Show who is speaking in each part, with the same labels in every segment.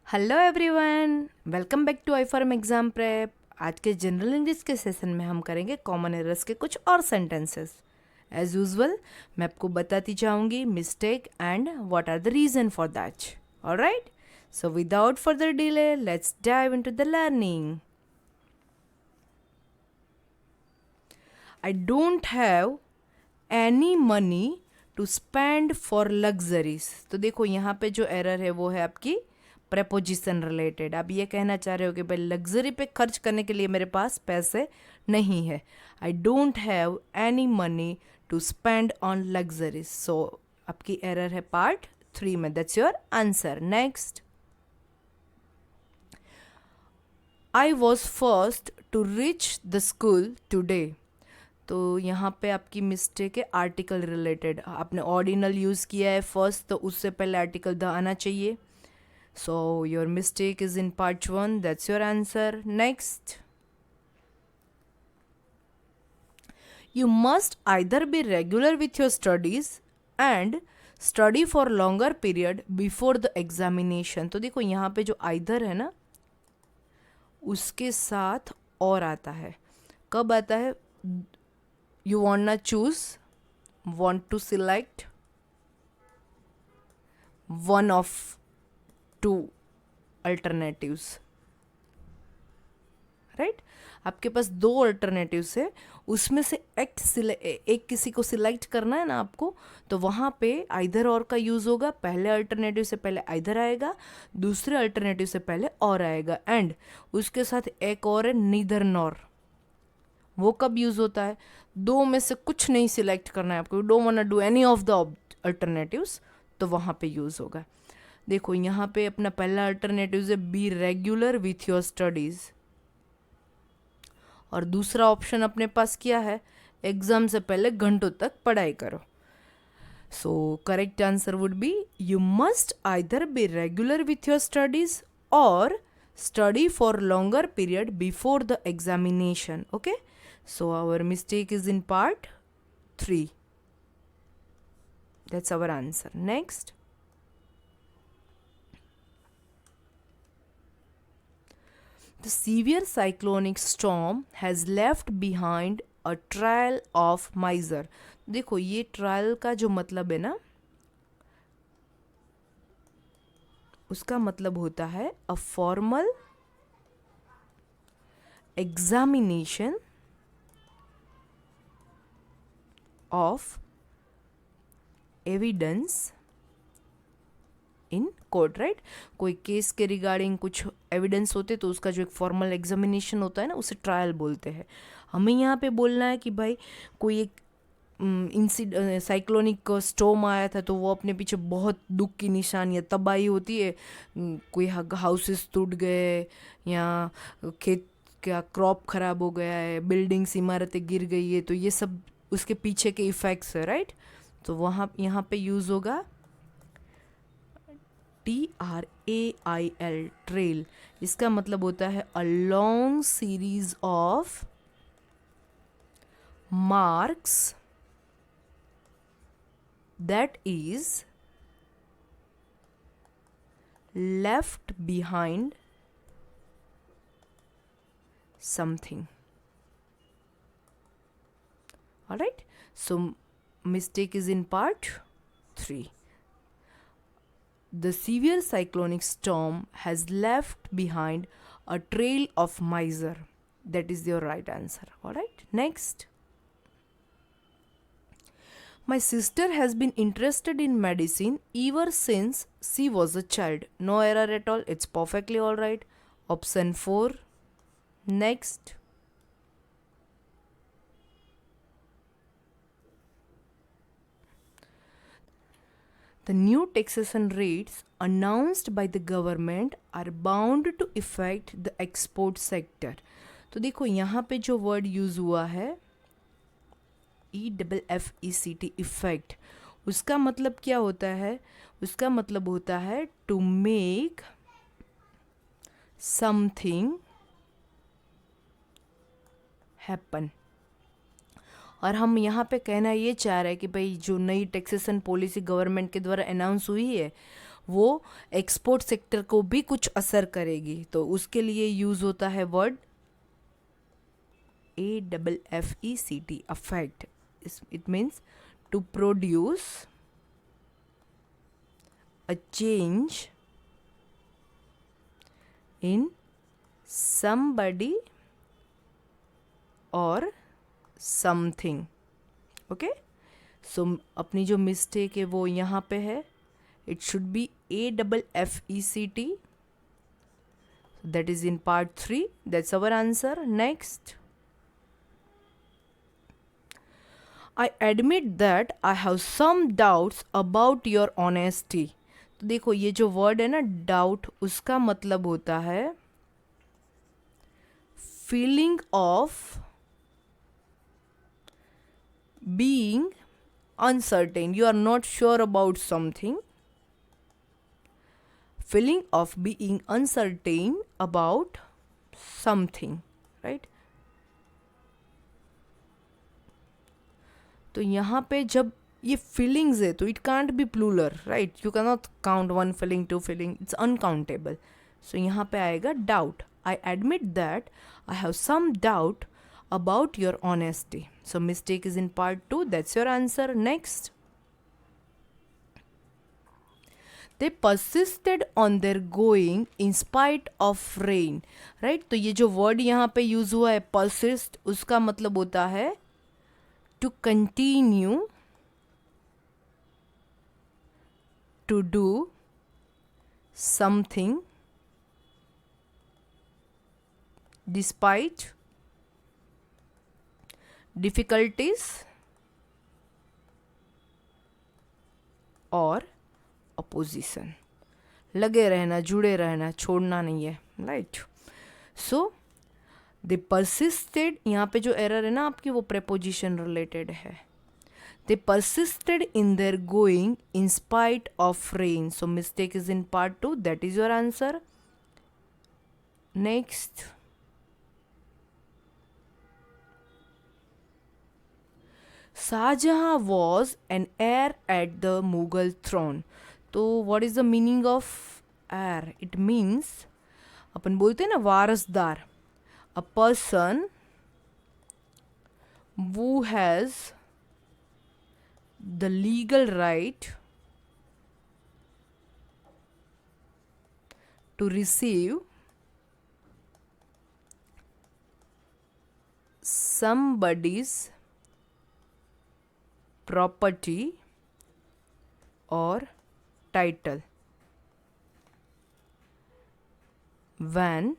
Speaker 1: Hello everyone, welcome back to I form exam prep. आज के general English के session में हम करेंगे कॉमन एरर्स के कुछ और सेंटेंसेस। एज यूजुअल मैं आपको बताती जाऊंगी mistake and what are the reason for that. Alright, so without further delay let's dive into the learning. I don't have any money to spend for luxuries. तो देखो यहाँ पे जो एरर है वो है आपकी प्रेपोजिशन रिलेटेड। आप ये कहना चाह रहे हो कि भाई लग्जरी पे खर्च करने के लिए मेरे पास पैसे नहीं है। I don't have any money to spend on luxuries. So आपकी एरर है पार्ट 3 में। That's your answer. Next, I was first to reach the school today. तो यहाँ पे आपकी मिस्टेक है आर्टिकल रिलेटेड। आपने ऑर्डिनल यूज़ किया है फर्स्ट, तो उससे पहले आर्टिकल द आना चाहिए। So your mistake is in part 1. That's your answer. Next. You must either be regular with your studies and study for longer period before the examination. तो देखो यहाँ पे जो either है ना, उसके साथ और आता है। कब आता है? You wanna choose, want to select one of two alternatives, right. आपके पास दो अल्टरनेटिव्स है, उसमें से एक किसी को सिलेक्ट करना है ना आपको, तो वहाँ पे आइदर और का यूज़ होगा। पहले अल्टरनेटिव से पहले आइदर आएगा, दूसरे अल्टरनेटिव से पहले और आएगा, एंड उसके साथ एक और है नीदर नॉर। वो कब यूज़ होता है? दो में से कुछ नहीं सिलेक्ट करना है आपको, don't want to do any of the alternatives, तो वहाँ पे यूज़ होगा। देखो यहाँ पे अपना पहला अल्टरनेटिव है B regular with your studies, और दूसरा ऑप्शन अपने पास क्या है? एग्जाम से पहले घंटों तक पढ़ाई करो। So correct answer would be you must either be regular with your studies और study for longer period before the examination. Okay, so our mistake is in part 3. That's our answer. Next, the severe cyclonic storm has left behind a trail of miser. देखो ये trial का जो मतलब है ना, उसका मतलब होता है a formal examination of evidence in court, right. कोई केस के रिगार्डिंग कुछ एविडेंस होते तो उसका जो एक फॉर्मल एग्जामिनेशन होता है ना, उसे ट्रायल बोलते हैं। हमें यहाँ पे बोलना है कि भाई कोई एक साइक्लोनिक स्टॉर्म आया था, तो वो अपने पीछे बहुत दुख की निशान या तबाही होती है। कोई हाउसेस टूट गए, या खेत क्या क्रॉप खराब हो गया है, बिल्डिंग्स इमारतें गिर गई है, तो ये सब उसके पीछे के इफ़ेक्ट्स है, राइट। तो वहाँ यहाँ पे यूज़ होगा TRAIL, ट्रेल। इसका मतलब होता है a long series of marks that is left behind something. Alright, so mistake is in part 3. The severe cyclonic storm has left behind a trail of miser. That is your right answer. Alright, next. My sister has been interested in medicine ever since she was a child. No error at all. It's perfectly alright. Option 4. Next. The new taxation rates announced by the government are bound to affect the export sector. तो देखो यहाँ पे जो word use हुआ है EFFECT, effect, उसका मतलब क्या होता है? उसका मतलब होता है टू मेक समथिंग हैपन। और हम यहाँ पे कहना ये चाह रहे हैं कि भाई जो नई टैक्सेशन पॉलिसी गवर्नमेंट के द्वारा अनाउंस हुई है, वो एक्सपोर्ट सेक्टर को भी कुछ असर करेगी, तो उसके लिए यूज़ होता है word AFFECT, affect. It means to produce a change in somebody or something. Okay, so अपनी जो मिस्टेक है वो यहाँ पे है, it should be AFFECT. That is in part 3. That's our answer. Next, I admit that I have some doubts about your honesty. तो देखो ये जो वर्ड है ना डाउट, उसका मतलब होता है feeling of being uncertain, you are not sure about something, feeling of being uncertain about something, right? तो यहाँ पे जब ये फीलिंग्स है तो it can't be plural, right? You can not count one feeling, two feeling, it's uncountable. So यहाँ पे आएगा doubt. I admit that I have some doubt about your honesty. So mistake is in part 2. That's your answer. Next, they persisted on their going in spite of rain, right? तो ये जो word यहाँ पे use हुआ है persist, उसका मतलब होता है to continue to do something despite difficulties और अपोजिशन. लगे रहना, जुड़े रहना, छोड़ना नहीं है, राइट? सो दे परसिस्टेड, यहाँ पे जो एरर है ना आपकी वो प्रेपोजिशन रिलेटेड है. They persisted in their going in spite of rain. So mistake is in part 2. That is your answer. Next, Shahjahan was an heir at the Mughal throne. तो what is the meaning of heir? It means, अपन बोलते हैं ना वारसदार, a person who has the legal right to receive somebody's property or title when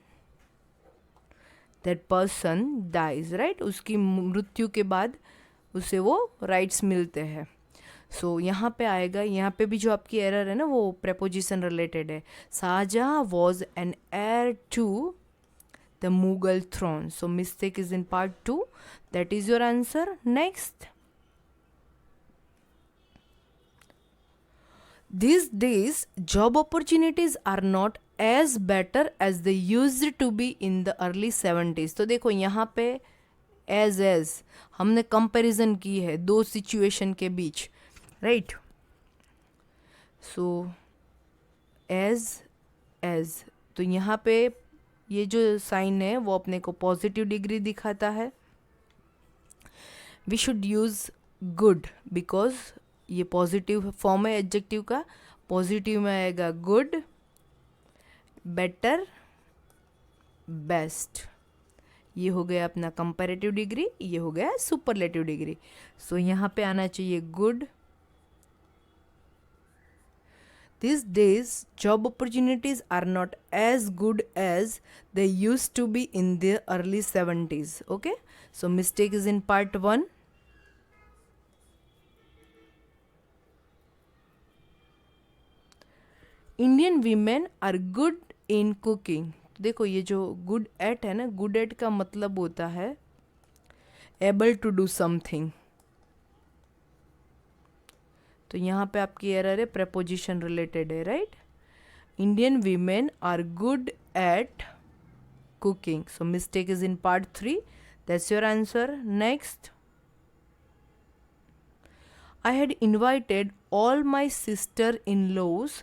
Speaker 1: that person dies, right? उसकी मृत्यु के बाद उसे वो राइट्स मिलते हैं. सो यहाँ पे आएगा, यहाँ पे भी जो आपकी एरर है ना वो प्रेपोजिशन रिलेटेड है. Shah Jahan was an heir to the Mughal throne. So mistake is in part 2. That is your answer. Next, these days job opportunities are not as better as they used to be in the early 70s. तो देखो यहाँ पे as हमने comparison की है दो situation के बीच, right? So as तो यहाँ पे ये जो साइन है वो अपने को पॉजिटिव डिग्री दिखाता है. We should use good because ये पॉजिटिव फॉर्म है एडजेक्टिव का. पॉजिटिव में आएगा गुड, बेटर, बेस्ट. ये हो गया अपना कंपैरेटिव डिग्री, ये हो गया सुपरलेटिव डिग्री. सो यहाँ पे आना चाहिए good. These days job opportunities are not as good as they used to be in the early 70s. Okay, so mistake is in part 1. Indian women are good in cooking. देखो ये जो good at है ना, good at का मतलब होता है able to do something. तो यहाँ पे आपकी एरर है, प्रेपोजिशन रिलेटेड है, right? Indian women are good at cooking. So mistake is in part 3. That's your answer. Next, I had invited all my sister-in-laws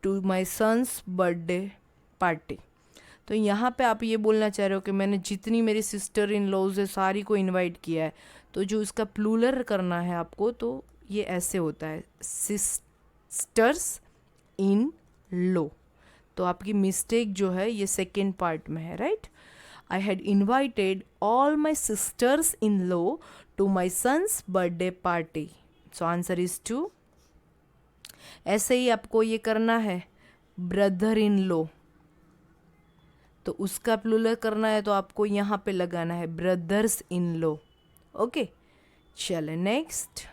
Speaker 1: to my son's birthday party. तो यहाँ पे आप ये बोलना चाह रहे हो कि मैंने जितनी मेरी सिस्टर इन लॉज है सारी को इनवाइट किया है, तो जो इसका प्लूरल करना है आपको, तो ये ऐसे होता है, सिस्टर्स इन लो। तो आपकी मिस्टेक जो है ये सेकेंड पार्ट में है, right. I had invited all my sisters in law to my son's birthday party. So answer is 2। ऐसे ही आपको ये करना है ब्रदर इन लो, तो उसका प्लूरल करना है तो आपको यहाँ पे लगाना है ब्रदर्स इन लो। ओके, चले next.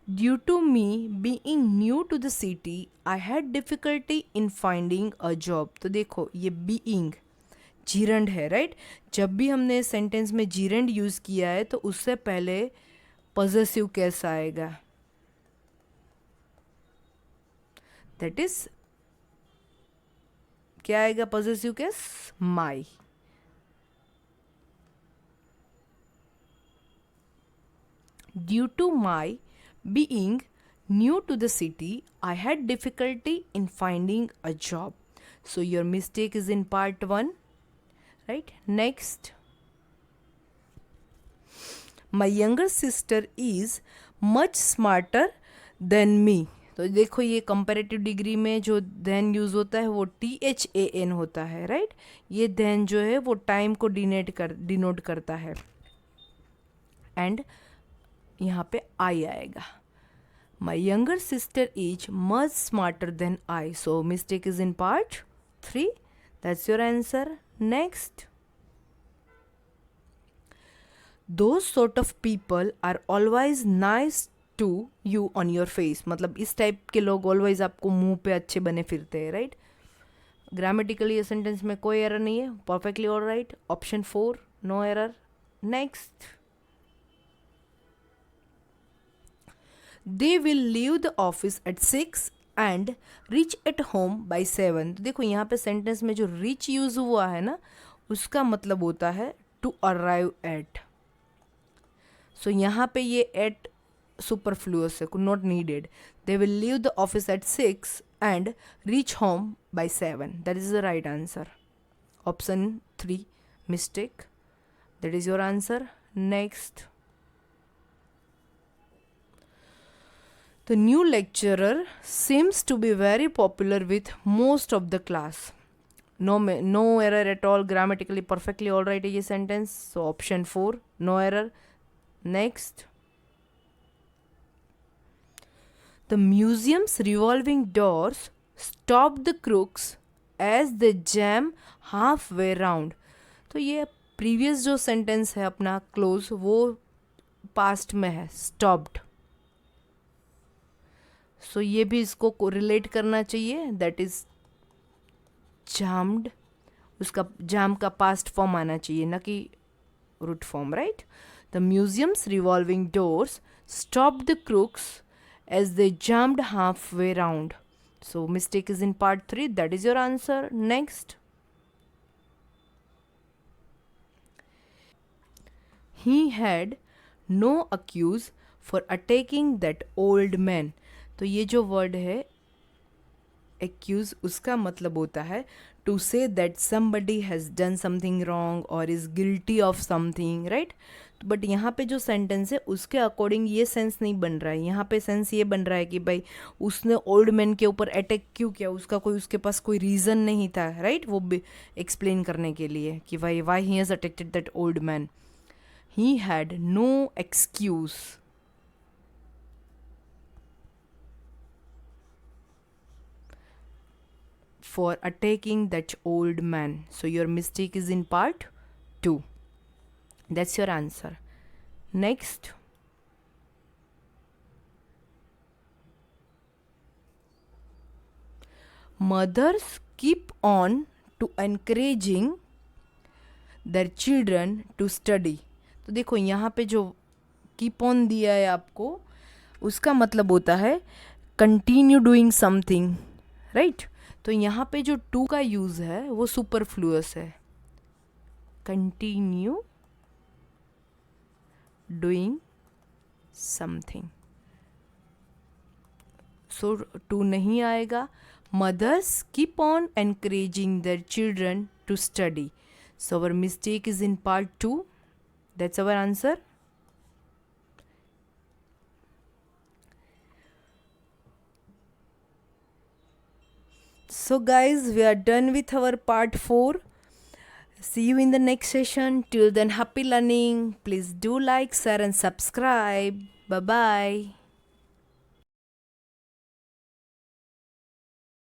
Speaker 1: Due to me being new to the city I had difficulty in finding a job. तो देखो ये बीइंग जीरंड है, राइट। जब भी हमने सेंटेंस में जीरंड यूज़ किया है तो उससे पहले पॉजेसिव केस आएगा, दैट इज क्या आएगा possessive case? My. Due to my being new to the city I had difficulty in finding a job. So your mistake is in part 1, right. Next, my younger sister is much smarter than me. तो देखो ये comparative degree में जो then use होता है वो THAN होता है, राइट। ये देन जो है वो टाइम को डिनोट करता है, एंड यहाँ पे आई आएगा। My younger sister is much smarter than I. So mistake is in part 3, that's your answer. Next, those sort of people are always nice to you on your face। मतलब इस type के लोग always आपको मुंह पे अच्छे बने फिरते हैं, राइट। ग्रामेटिकली ये सेंटेंस में कोई एरर नहीं है, perfectly all right. Option 4, no error. Next, they will leave the office at 6 and reach at home by 7। तो देखो यहाँ पे सेंटेंस में जो रीच यूज हुआ है ना, उसका मतलब होता है टू अराइव एट। सो यहाँ पे ये एट सुपरफ्लुअस है, not needed. They will leave the office at 6 and reach home by 7, that is the right answer. Option 3 mistake, that is your answer. Next, the new lecturer seems to be very popular with most of the class। no error at all, grammatically perfectly all right है ये sentence, so option 4, no error। next, the museum's revolving doors stop the crooks as they jam halfway round। तो ये previous जो sentence है अपना close वो past में है, stopped। सो ये भी इसको रिलेट करना चाहिए, दैट इज जाम्ड। उसका जाम का पास्ट फॉर्म आना चाहिए, ना कि root form, right. The museums revolving doors stop the crooks as they jammed half way round. So mistake is in part 3, that is your answer. Next, he had no excuse for attacking that old man. तो ये जो word है accused, उसका मतलब होता है to say that somebody has done something wrong or is guilty of something, right. But यहाँ पे जो सेंटेंस है उसके अकॉर्डिंग ये सेंस नहीं बन रहा है। यहाँ पे सेंस ये बन रहा है कि भाई उसने ओल्ड मैन के ऊपर अटैक क्यों किया, उसके पास कोई रीज़न नहीं था, राइट, वो एक्सप्लेन करने के लिए कि why he has attacked that old man. He had no excuse for attacking that old man. So your mistake is in part 2. That's your answer. Next, mothers keep on to encouraging their children to study। तो देखो यहाँ पे जो keep on दिया है आपको, उसका मतलब होता है continue doing something, right। तो यहाँ पे जो टू का यूज़ है वो सुपरफ्लुअस है, continue doing something. So to नहीं आएगा. Mothers keep on encouraging their children to study. So our mistake is in part 2. That's our answer. So guys, we are done with our part 4. See you in the next session. Till then, happy learning. Please do like, share and subscribe. Bye bye.